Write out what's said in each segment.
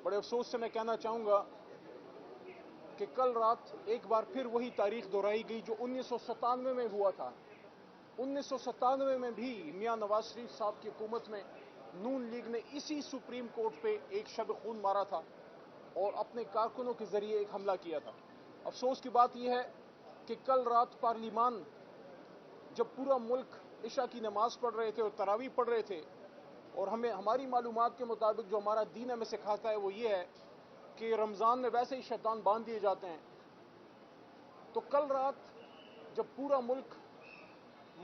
बड़े अफसोस से मैं कहना चाहूँगा कि कल रात एक बार फिर वही तारीख दोहराई गई जो 1997 में हुआ था। 1997 में भी मियां नवाज शरीफ साहब की हुकूमत में नून लीग ने इसी सुप्रीम कोर्ट पे एक शब खून मारा था और अपने कारकुनों के जरिए एक हमला किया था। अफसोस की बात यह है कि कल रात पार्लियामान जब पूरा मुल्क इशा की नमाज पढ़ रहे थे और तरावी पढ़ रहे थे, और हमारी मालूमात के मुताबिक जो हमारा दीन हमें सिखाता है वो ये है कि रमज़ान में वैसे ही शैतान बांध दिए जाते हैं, तो कल रात जब पूरा मुल्क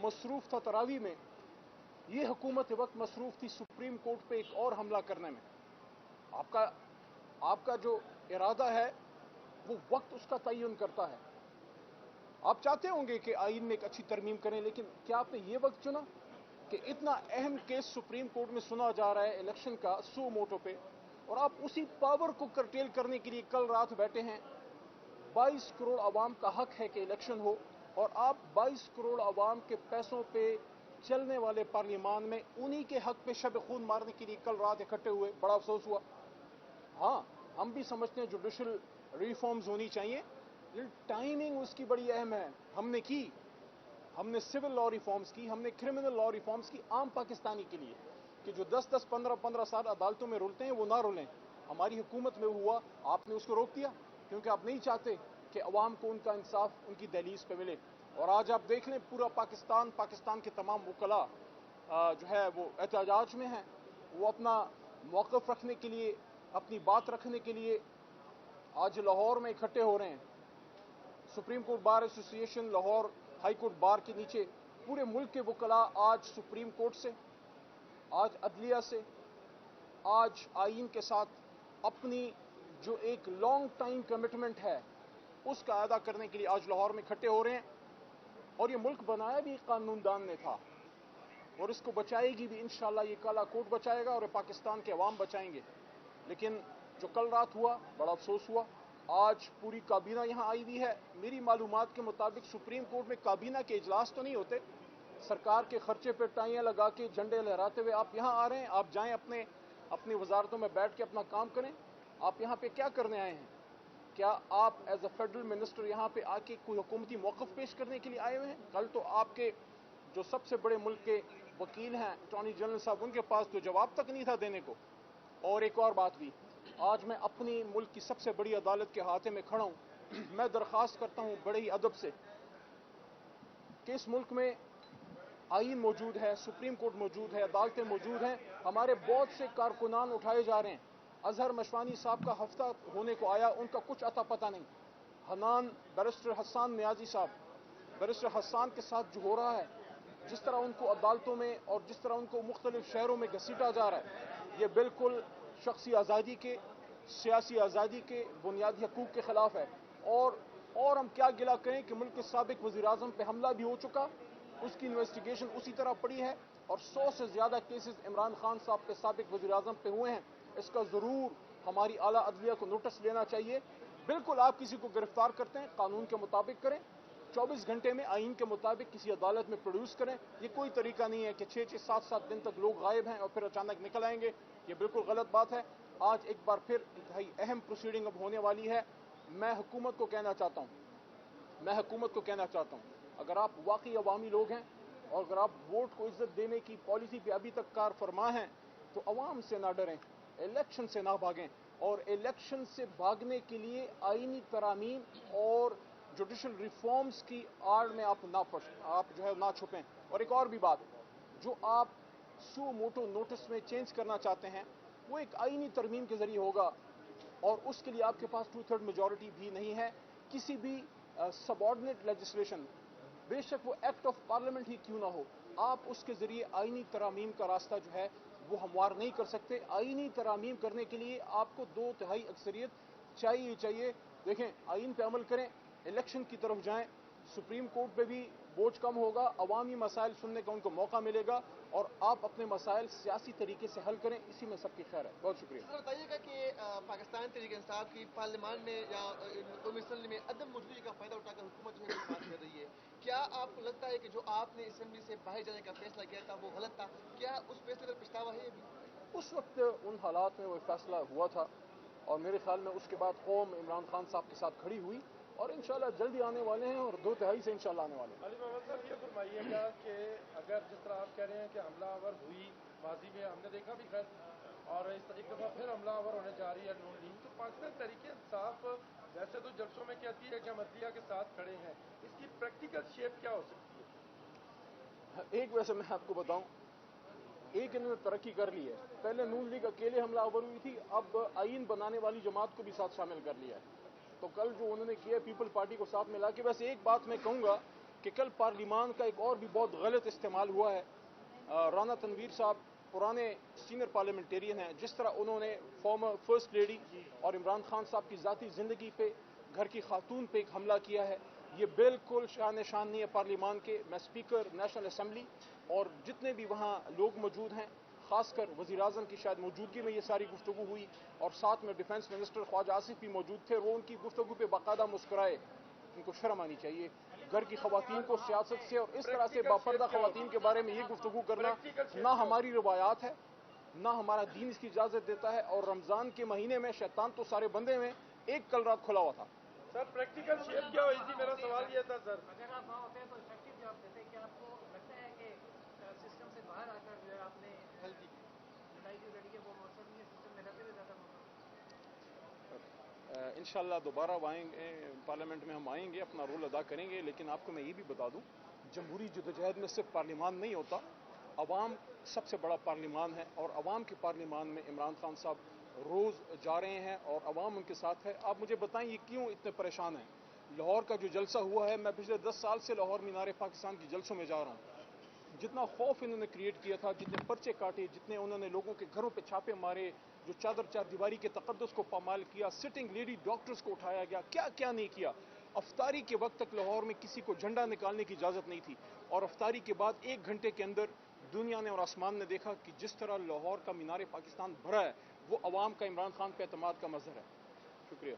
मसरूफ़ था तरावी में, ये हुकूमत वक्त मसरूफ़ थी सुप्रीम कोर्ट पे एक और हमला करने में। आपका जो इरादा है वो वक्त उसका तयन करता है। आप चाहते होंगे कि आईन में एक अच्छी तरमीम करें, लेकिन क्या आपने ये वक्त चुना कि इतना अहम केस सुप्रीम कोर्ट में सुना जा रहा है इलेक्शन का सो मोटो पे, और आप उसी पावर को करटेल करने के लिए कल रात बैठे हैं। 22 करोड़ आवाम का हक है कि इलेक्शन हो, और आप 22 करोड़ आवाम के पैसों पे चलने वाले पार्लियामान में उन्हीं के हक पे शब खून मारने के लिए कल रात इकट्ठे हुए। बड़ा अफसोस हुआ। हाँ, हम भी समझते हैं जुडिशल रिफॉर्म्स होनी चाहिए, लेकिन टाइमिंग उसकी बड़ी अहम है। हमने सिविल लॉ रिफॉर्म्स की, हमने क्रिमिनल लॉ रिफॉर्म्स की आम पाकिस्तानी के लिए, कि जो 10-10, 15-15 साल अदालतों में रुलते हैं वो ना रुलें। हमारी हुकूमत में हुआ, आपने उसको रोक दिया क्योंकि आप नहीं चाहते कि अवाम को उनका इंसाफ उनकी दहलीज पे मिले। और आज आप देख लें पूरा पाकिस्तान के तमाम वकला जो है वो एहतजाज में हैं। वो अपना मौक़िफ़ रखने के लिए, अपनी बात रखने के लिए आज लाहौर में इकट्ठे हो रहे हैं। Supreme Court bar association, Lahore High Court bar के नीचे पूरे मुल्क के वकला आज सुप्रीम कोर्ट से, आज अदलिया से, आज आईन के साथ अपनी जो एक लॉन्ग टाइम कमिटमेंट है उसका अदा करने के लिए आज लाहौर में इकट्ठे हो रहे हैं। और ये मुल्क बनाया भी कानूनदान ने था और इसको बचाएगी भी इंशाअल्लाह। ये काला कोट बचाएगा और पाकिस्तान के अवाम बचाएंगे। लेकिन जो कल रात हुआ, बड़ा अफसोस हुआ। आज पूरी काबीना यहाँ आई हुई है। मेरी मालूमात के मुताबिक सुप्रीम कोर्ट में काबीना के इजलास तो नहीं होते, सरकार के खर्चे पर टाइयाँ लगा के झंडे लहराते हुए आप यहाँ आ रहे हैं। आप जाएं अपनी वजारतों में बैठ के अपना काम करें। आप यहाँ पे क्या करने आए हैं? क्या आप एज अ फेडरल मिनिस्टर यहाँ पे आके कोई हुकूमती मौक़िफ़ पेश करने के लिए आए हुए हैं? कल तो आपके जो सबसे बड़े मुल्क के वकील हैं, अटॉर्नी जनरल साहब, उनके पास तो जवाब तक नहीं था देने को। और एक और बात भी, आज मैं अपनी मुल्क की सबसे बड़ी अदालत के हाथे में खड़ा हूँ। मैं दरख्वास्त करता हूँ बड़े ही अदब से कि इस मुल्क में आईन मौजूद है, सुप्रीम कोर्ट मौजूद है, अदालतें मौजूद हैं। हमारे बहुत से कारकुनान उठाए जा रहे हैं। अजहर मशवानी साहब का हफ्ता होने को आया, उनका कुछ अता पता नहीं। बैरिस्टर हसन नियाजी साहब, बैरिस्टर हसन के साथ जो हो रहा है, जिस तरह उनको अदालतों में और जिस तरह उनको मुख्तलिफ शहरों में घसीटा जा रहा है, ये बिल्कुल शख्सी आज़ादी के, सियासी आज़ादी के, बुनियादी हकूक़ के ख़िलाफ़ है। और हम क्या गिला करें कि मुल्क के साबिक़ वज़ीर-ए-आज़म पे हमला भी हो चुका, उसकी इन्वेस्टिगेशन उसी तरह पड़ी है, और 100 से ज़्यादा केसेस इमरान खान साहब के साबिक़ वज़ीर-ए-आज़म पे हुए हैं। इसका ज़रूर हमारी आला अदलिया को नोटिस लेना चाहिए। बिल्कुल, आप किसी को गिरफ्तार करते हैं, कानून के मुताबिक करें, 24 घंटे में आईन के मुताबिक किसी अदालत में प्रोड्यूस करें। ये कोई तरीका नहीं है कि 6-6, 7-7 दिन तक लोग गायब हैं और फिर अचानक निकल आएंगे। ये बिल्कुल गलत बात है। आज एक बार फिर इंतहाई अहम प्रोसीडिंग अब होने वाली है। मैं हुकूमत को कहना चाहता हूँ, अगर आप वाकई अवामी लोग हैं और अगर आप वोट को इज्जत देने की पॉलिसी पे अभी तक कार फरमा हैं, तो अवाम से ना डरें, इलेक्शन से ना भागें, और इलेक्शन से भागने के लिए आईनी तरामीम और जुडिशल रिफॉर्म्स की आड़ में आप ना छुपें। और एक और भी बात, जो आप सो मोटो नोटिस में चेंज करना चाहते हैं वो एक आईनी तरमीम के जरिए होगा, और उसके लिए आपके पास 2/3 मेजॉरिटी भी नहीं है। किसी भी सबऑर्डिनेट लेजिस्लेशन, बेशक वो एक्ट ऑफ पार्लियामेंट ही क्यों ना हो, आप उसके जरिए आईनी तरामीम का रास्ता जो है वो हमवार नहीं कर सकते। आईनी तरामीम करने के लिए आपको 2/3 अक्सरियत चाहिए। देखें, आईन पे अमल करें, इलेक्शन की तरफ जाएं, सुप्रीम कोर्ट पे भी बोझ कम होगा, अवामी मसाइल सुनने का उनको मौका मिलेगा, और आप अपने मसाइल सियासी तरीके से हल करें। इसी में सबकी खैर है। बहुत शुक्रिया। सर, बताइएगा कि पाकिस्तान तहरीक इंसाफ की पार्लियामान में या कौमी असम्बली में अदम मौजूदगी का फायदा उठाकर हुकूमत जो है वो बात कर रही है। क्या आपको लगता है कि जो आपने असम्बली से बाहर जाने का फैसला किया था वो गलत था? क्या उस फैसले का पछतावा है अभी? उस वक्त उन हालात में वो फैसला हुआ था, اور میرے خیال میں اس کے بعد قوم عمران خان صاحب کے ساتھ کھڑی ہوئی اور انشاءاللہ جلدی آنے والے ہیں اور 2 تہائی سے انشاءاللہ آنے والے ہیں۔ علی محمد صاحب یہ فرمائیے گا کہ اگر جس طرح آپ کہہ رہے ہیں کہ حملہ آور ہوئی ماضی میں ہم نے دیکھا بھی خیر اور ایک دفعہ پھر حملہ آور ہونے جا رہی ہے نون لیگ، تو پاکستان تحریک انصاف ویسے تو جلسوں میں کہتی ہے کہ ہم عدلیہ کے ساتھ کھڑے ہیں، اس کی پریکٹیکل شیپ کیا ہو سکتی ہے؟ ایک ویسے میں آپ کو بتاؤں، ایک انہوں نے ترقی کر لی ہے، پہلے نون لیگ اکیلے حملہ آور ہوئی تھی، اب آئین بنانے والی جماعت کو بھی ساتھ شامل کر لیا ہے۔ تو کل جو انہوں نے کیا پیپل پارٹی کو ساتھ ملا کے، ویسے ایک بات میں کہوں گا کہ کل پارلیمان کا ایک اور بھی بہت غلط استعمال ہوا ہے۔ رانا تنویر صاحب پرانے سینئر پارلیمنٹیرین ہیں، جس طرح انہوں نے فارمر فرسٹ لیڈی اور عمران خان صاحب کی ذاتی زندگی پہ، گھر کی خاتون پہ ایک حملہ کیا ہے، یہ بالکل شان شان نہیں ہے پارلیمان کے۔ میں اسپیکر نیشنل اسمبلی اور جتنے بھی وہاں لوگ موجود ہیں، خاص کر وزیر اعظم کی شاید موجودگی میں یہ ساری گفتگو ہوئی اور ساتھ میں ڈیفنس منسٹر خواجہ آصف بھی موجود تھے، وہ ان کی گفتگو پہ باقاعدہ مسکرائے۔ ان کو شرم آنی چاہیے، گھر کی خواتین کو سیاست سے اور اس طرح سے باپردہ خواتین کے بارے میں یہ گفتگو کرنا نہ ہماری روایات ہے، نہ ہمارا دین اس کی اجازت دیتا ہے، اور رمضان کے مہینے میں شیطان تو سارے بندے میں ایک کل رات کھلا ہوا تھا۔ سر پریکٹیکل شیپ کیا ہوئی تھی؟ میرا سوال یہ تھا سر، اگر آپ وہاں ہوتے ہیں تو افیکٹو جواب دیتے، کہ آپ کو لگتا ہے کہ سسٹم سے باہر آ کر جو ہے آپ نے لڑائی جو لڑی ہے وہ مؤثر نہیں ہے، سسٹم میں رہتے ہوئے زیادہ مؤثر؟ انشاءاللہ دوبارہ آئیں گے پارلیمنٹ میں، ہم آئیں گے، اپنا رول ادا کریں گے، لیکن آپ کو میں یہ بھی بتا دوں، جمہوری جدوجہد میں صرف پارلیمان نہیں ہوتا، عوام سب سے بڑا پارلیمان ہے، اور عوام کے پارلیمان میں عمران خان صاحب روز جا رہے ہیں اور عوام ان کے ساتھ ہے۔ آپ مجھے بتائیں یہ کیوں اتنے پریشان ہیں؟ لاہور کا جو جلسہ ہوا ہے، میں پچھلے 10 سال سے لاہور مینار پاکستان کی جلسوں میں جا رہا ہوں، جتنا خوف انہوں نے کریٹ کیا تھا، جتنے پرچے کاٹے، جتنے انہوں نے لوگوں کے گھروں پہ چھاپے مارے، جو چادر چار دیواری کے تقدس کو پامال کیا، سٹنگ لیڈی ڈاکٹرز کو اٹھایا گیا، کیا کیا نہیں کیا۔ افطاری کے وقت تک لاہور میں کسی کو جھنڈا نکالنے کی اجازت نہیں تھی، اور افطاری کے بعد 1 گھنٹے کے اندر دنیا نے اور آسمان نے دیکھا کہ جس طرح لاہور کا مینار پاکستان بھرا ہے، وہ عوام کا عمران خان پہ اعتماد کا مظہر ہے۔ شکریہ۔